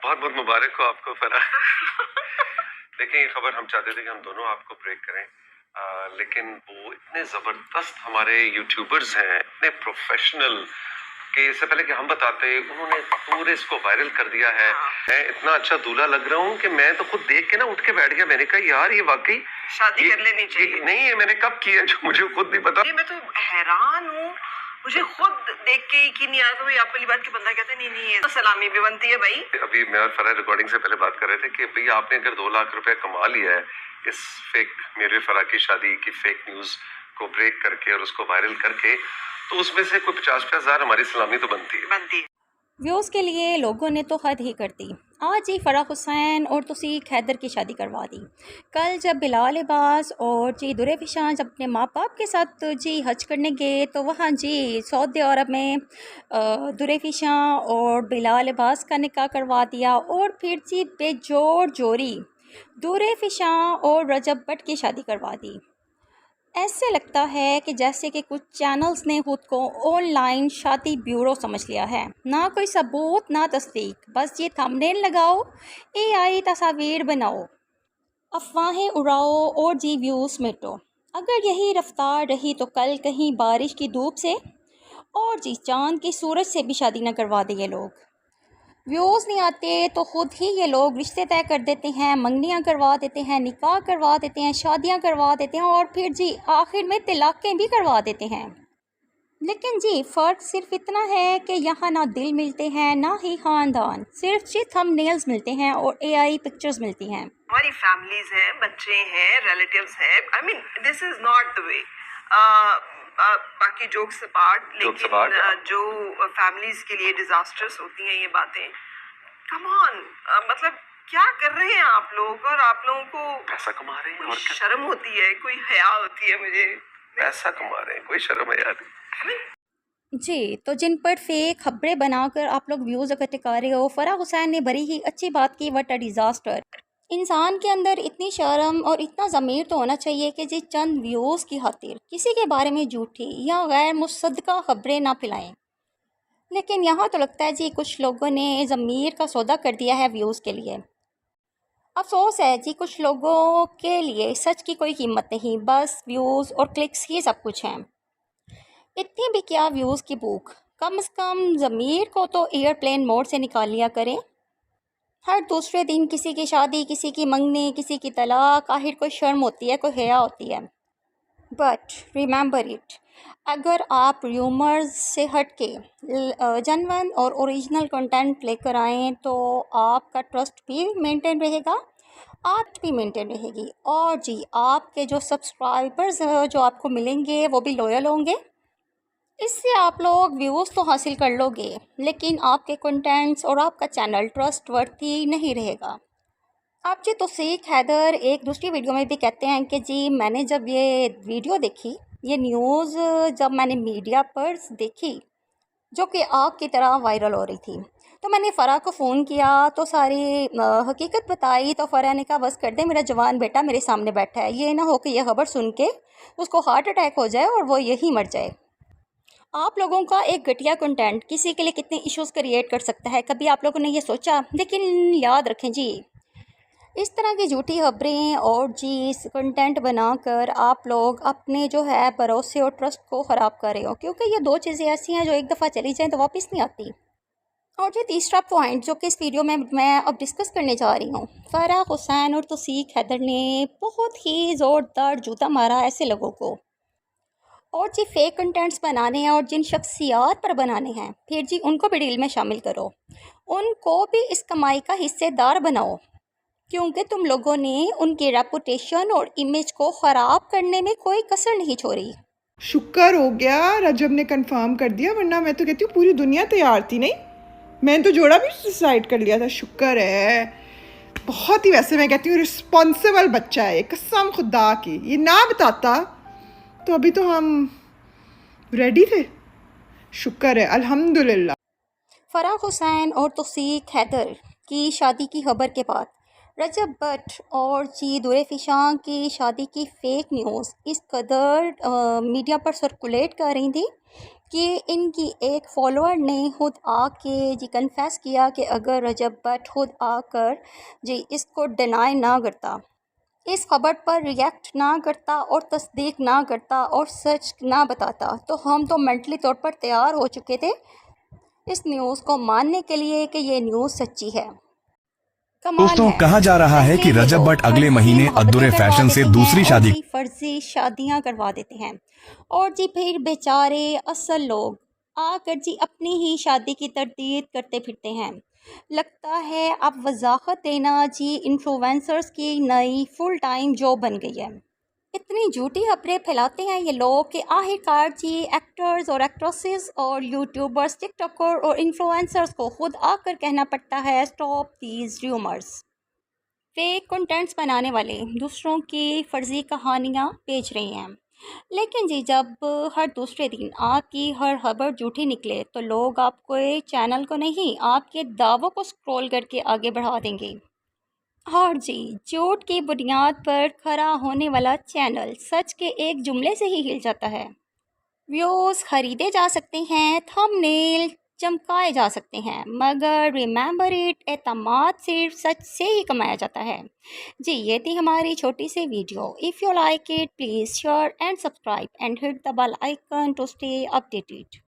बहुत बहुत मुबारक हो आपको फराह। देखिए ये खबर हम चाहते थे कि हम दोनों आपको ब्रेक करें, लेकिन वो इतने ज़बरदस्त हमारे यूट्यूबर्स हैं, इतने प्रोफेशनल कि इससे पहले कि हम बताते उन्होंने पूरे इसको वायरल कर दिया है। मैं इतना अच्छा दूल्हा लग रहा हूँ कि मैं तो खुद देख के ना उठ के बैठ गया। मैंने कहा यार ये वाकई शादी कर लेनी चाहिए। नहीं है, मैंने कब किया जो मुझे खुद नहीं पता। मैं तो हैरान हूँ, मुझे खुद देख के यकीन नहीं आया। तो भाई आप पहली बात की बंदा कहते नहीं नहीं, तो सलामी भी बनती है भाई। अभी मैं और फराह रिकॉर्डिंग से पहले बात कर रहे थे कि भाई आपने अगर 2 लाख रुपए कमा लिया है इस फेक मेरे फराह की शादी की फेक न्यूज को ब्रेक करके और उसको वायरल करके, तो उसमें से कोई 50-50 हज़ार हमारी सलामी तो बनती है। व्यूज़ के लिए लोगों ने तो हद ही कर दी। आज ही फराह हुसैन और तौसीक हैदर की शादी करवा दी। कल जब बिलाल अब्बास और जी दुरेफिशां जब अपने माँ बाप के साथ जी हज करने गए तो वहाँ जी सऊदी अरब में दुरेफिशां और बिलाल अब्बास का निकाह करवा दिया और फिर जी बेजोड़ जोरी दुरेफिशां और रजब भट्ट की शादी करवा दी। ऐसे लगता है कि जैसे कि कुछ चैनल्स ने खुद को ऑनलाइन शादी ब्यूरो समझ लिया है। ना कोई सबूत ना तस्दीक, बस ये थंबनेल लगाओ, एआई तस्वीर बनाओ, अफवाहें उड़ाओ और जी व्यूज़ मिटो। अगर यही रफ्तार रही तो कल कहीं बारिश की धूप से और जी चांद की सूरज से भी शादी न करवा देंगे लोग। व्यूज़ नहीं आते तो ख़ुद ही ये लोग रिश्ते तय कर देते हैं, मंगनियाँ करवा देते हैं, निकाह करवा देते हैं, शादियाँ करवा देते हैं और फिर जी आखिर में तलाक़ें भी करवा देते हैं। लेकिन जी फ़र्क सिर्फ इतना है कि यहाँ ना दिल मिलते हैं ना ही ख़ानदान, सिर्फ जी थंबनेल्स मिलते हैं और एआई पिक्चर्स मिलती हैं। हमारी फैमिलीज हैं, बच्चे हैं, रिलेटिव्स हैं। I mean this is not the way. बाकी जोक्स अपार्ट, लेकिन जो फैमिलीज के लिए डिजास्टर्स होती हैं ये बातें, कम ऑन, मतलब क्या कर रहे हैं आप लोग? और आप लोगों को पैसा कमा रहे हैं और शर्म होती है, कोई हया होती है? मुझे पैसा कमा रहे हैं, कोई शर्म है यार। जी, तो जिन पर फेक खबरें बनाकर आप लोग व्यूज़ इकट्ठे कर रहे हो, फराह हुसैन ने बड़ी ही अच्छी बात की, व्हाट अ डिज़ास्टर। इंसान के अंदर इतनी शर्म और इतना ज़मीर तो होना चाहिए कि जी चंद व्यूज़ की खातिर किसी के बारे में झूठी या गैर मुसद्दक़ा खबरें ना फैलाएं। लेकिन यहाँ तो लगता है जी कुछ लोगों ने ज़मीर का सौदा कर दिया है व्यूज़ के लिए। अफसोस है जी कुछ लोगों के लिए सच की कोई कीमत नहीं, बस व्यूज़ और क्लिक्स ही सब कुछ हैं। इतनी भी क्या व्यूज़ की भूख, कम से कम ज़मीर को तो एयरप्लेन मोड से निकाल लिया करें। हर दूसरे दिन किसी की शादी, किसी की मंगनी, किसी की तलाक, आखिर कोई शर्म होती है, कोई हया होती है। बट रिमेंबर इट, अगर आप र्यूमर्स से हट के जेन्युइन और ओरिजिनल कंटेंट लेकर आएँ तो आपका ट्रस्ट भी मेंटेन रहेगा, आप भी मेंटेन रहेगी और जी आपके जो सब्सक्राइबर्स जो आपको मिलेंगे वो भी लॉयल होंगे। इससे आप लोग व्यूज़ तो हासिल कर लोगे, लेकिन आपके कंटेंट्स और आपका चैनल ट्रस्टवर्थी नहीं रहेगा। आप जी तौसीक हैदर एक दूसरी वीडियो में भी कहते हैं कि जी मैंने जब ये वीडियो देखी, ये न्यूज़ जब मैंने मीडिया पर देखी जो कि आग की तरह वायरल हो रही थी, तो मैंने फ़राह को फ़ोन किया तो सारी हकीकत बताई। तो फ़राह ने कहा बस कर दे, मेरा जवान बेटा मेरे सामने बैठा है, ये ना हो कि यह खबर सुन के उसको हार्ट अटैक हो जाए और वो यही मर जाए। आप लोगों का एक घटिया कंटेंट किसी के लिए कितने इश्यूज़ क्रिएट कर सकता है, कभी आप लोगों ने ये सोचा? लेकिन याद रखें जी, इस तरह की झूठी खबरें और जी कंटेंट बनाकर आप लोग अपने जो है भरोसे और ट्रस्ट को ख़राब कर रहे हो, क्योंकि ये दो चीज़ें ऐसी हैं जो एक दफ़ा चली जाएँ तो वापस नहीं आती। और जो तीसरा पॉइंट जो कि इस वीडियो में मैं अब डिस्कस करने जा रही हूँ, फराह हुसैन और तौसीक हैदर ने बहुत ही ज़ोरदार जूता मारा ऐसे लोगों को। और जी फेक कंटेंट्स बनाने हैं और जिन शख्सियात पर बनाने हैं, फिर जी उनको भी डील में शामिल करो, उनको भी इस कमाई का हिस्सेदार बनाओ, क्योंकि तुम लोगों ने उनकी रेपुटेशन और इमेज को ख़राब करने में कोई कसर नहीं छोड़ी। शुक्र हो गया रजब ने कंफर्म कर दिया, वरना मैं तो कहती हूँ पूरी दुनिया तैयार थी। नहीं, मैंने तो जोड़ा भी डिसाइड कर लिया था। शुक्र है, बहुत ही, वैसे मैं कहती हूँ रिस्पॉन्सिबल बच्चा है, कसम खुदा की। ये ना बताता तो अभी तो हम रेडी थे। शुक्र है, अल्हम्दुलिल्लाह। फराह हुसैन और तौसीक हैदर की शादी की खबर के बाद रजब भट्ट और जी दुरेफिशां की शादी की फ़ेक न्यूज़ इस कदर मीडिया पर सर्कुलेट कर रही थी کہ ان کی ایک فالوور نے خود آ کے جی کنفیس کیا کہ اگر رجب بٹ خود آ کر جی اس کو ڈینائی نہ کرتا، اس خبر پر ریئیکٹ نہ کرتا اور تصدیق نہ کرتا اور سچ نہ بتاتا تو ہم تو مینٹلی طور پر تیار ہو چکے تھے اس نیوز کو ماننے کے لیے کہ یہ نیوز سچی ہے۔ کمال دوستوں ہے، کہا جا رہا ہے کہ پہلے رجب لوگ بٹ اگلے فرضی مہینے محبتیں عددور کروا فیشن سے دیتے ہیں دوسری اور شادی جی فرضی شادیاں کروا دیتے ہیں، اور جی پھر بیچارے اصل لوگ آ کر جی اپنی ہی شادی کی تردید کرتے پھرتے ہیں۔ لگتا ہے اب وضاحت دینا جی انفلوئنسرز کی نئی فل ٹائم جاب بن گئی ہے۔ اتنی جھوٹی خبریں پھیلاتے ہیں یہ لوگ کہ آخر کار جی ایکٹرز اور ایکٹریسز اور یوٹیوبرز، ٹک ٹاکر اور انفلوئنسرز کو خود آ کر کہنا پڑتا ہے stop these rumours. Fake contends بنانے والے دوسروں کی فرضی کہانیاں بیچ رہے ہیں، لیکن جی جب ہر دوسرے دن آپ کی ہر خبر جھوٹی نکلے تو لوگ آپ کو چینل کو نہیں، آپ کے دعووں کو سکرول کر کے آگے بڑھا دیں گے۔ اور جی جھوٹ کی بنیاد پر کھڑا ہونے والا چینل سچ کے ایک جملے سے ہی ہل جاتا ہے۔ ویوز خریدے جا سکتے ہیں، تھم نیل چمکائے جا سکتے ہیں، مگر ریممبر اٹ، اعتماد صرف سچ سے ہی کمایا جاتا ہے۔ جی یہ تھی ہماری چھوٹی سی video. If you like it please share and subscribe and hit the bell icon to stay updated.